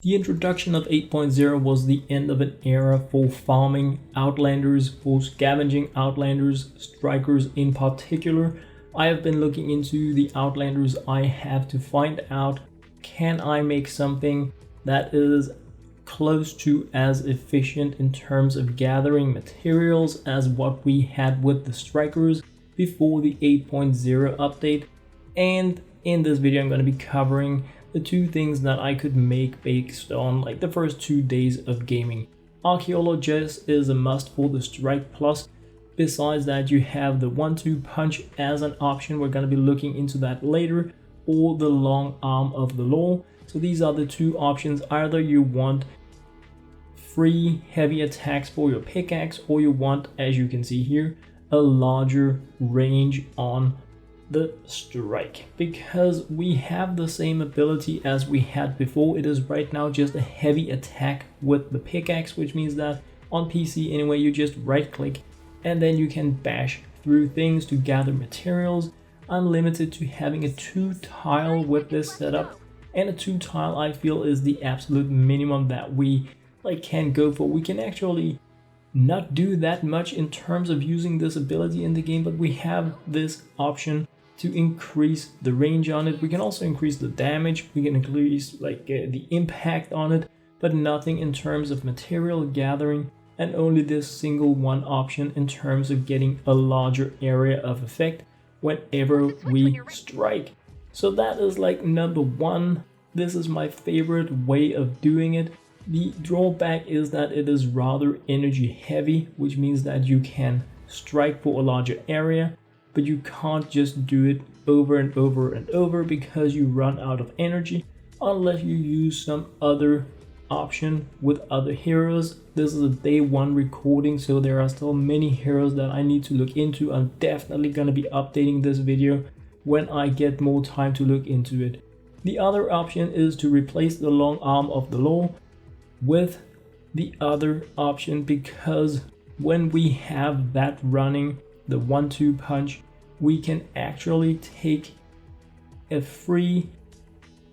The introduction of 8.0 was the end of an era for farming outlanders, for scavenging outlanders, strikers in particular. I have been looking into the outlanders I have to find out, can I make something that is close to as efficient in terms of gathering materials as what we had with the strikers before the 8.0 update. And in this video I'm going to be covering the two things that I could make based on like the first 2 days of gaming. Archaeologist is a must for the Strike Plus. Besides that, you have the 1-2 punch as an option. We're going to be looking into that later, or the long arm of the law. So these are the two options. Either you want free heavy attacks for your pickaxe, or you want, as you can see here, a larger range on the strike, because we have the same ability as we had before. It is right now just a heavy attack with the pickaxe, which means that on PC anyway, you just right click and then you can bash through things to gather materials. I'm limited to having a 2-tile with this setup, and a 2-tile I feel is the absolute minimum that we can go for. We can actually not do that much in terms of using this ability in the game, but we have this option to increase the range on it. We can also increase the damage, we can increase the impact on it, but nothing in terms of material gathering, and only this single one option in terms of getting a larger area of effect whenever we strike. So that is number one. This is my favorite way of doing it. The drawback is that it is rather energy heavy, which means that you can strike for a larger area, but you can't just do it over and over and over because you run out of energy unless you use some other option with other heroes. This is a day one recording, so there are still many heroes that I need to look into. I'm definitely going to be updating this video when I get more time to look into it. The other option is to replace the long arm of the law with the other option, because when we have that running, the 1-2 punch, we can actually take a free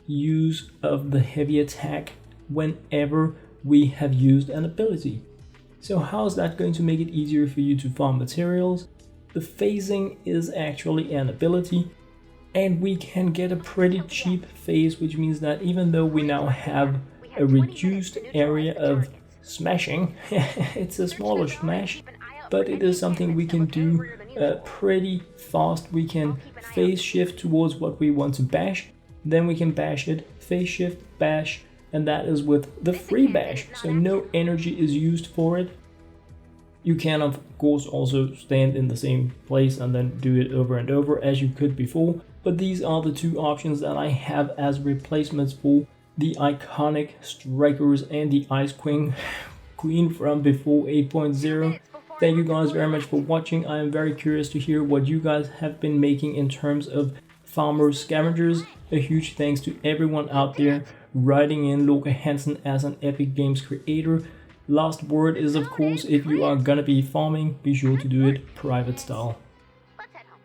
use of the heavy attack whenever we have used an ability. So how is that going to make it easier for you to farm materials? The phasing is actually an ability, and we can get a pretty cheap phase, which means that even though we now have a reduced area of smashing, it's a smaller smash, but it is something we can do pretty fast. We can phase shift towards what we want to bash, then we can bash it, phase shift, bash, and that is with the free bash, so no energy is used for it. You can of course also stand in the same place and then do it over and over as you could before, but these are the two options that I have as replacements for the iconic strikers and the Ice Queen from before 8.0. Thank you guys very much for watching. I am very curious to hear what you guys have been making in terms of farmer scavengers. A huge thanks to everyone out there writing in LokeHansen as an Epic Games creator. Last word is, of course, if you are gonna be farming, be sure to do it private style.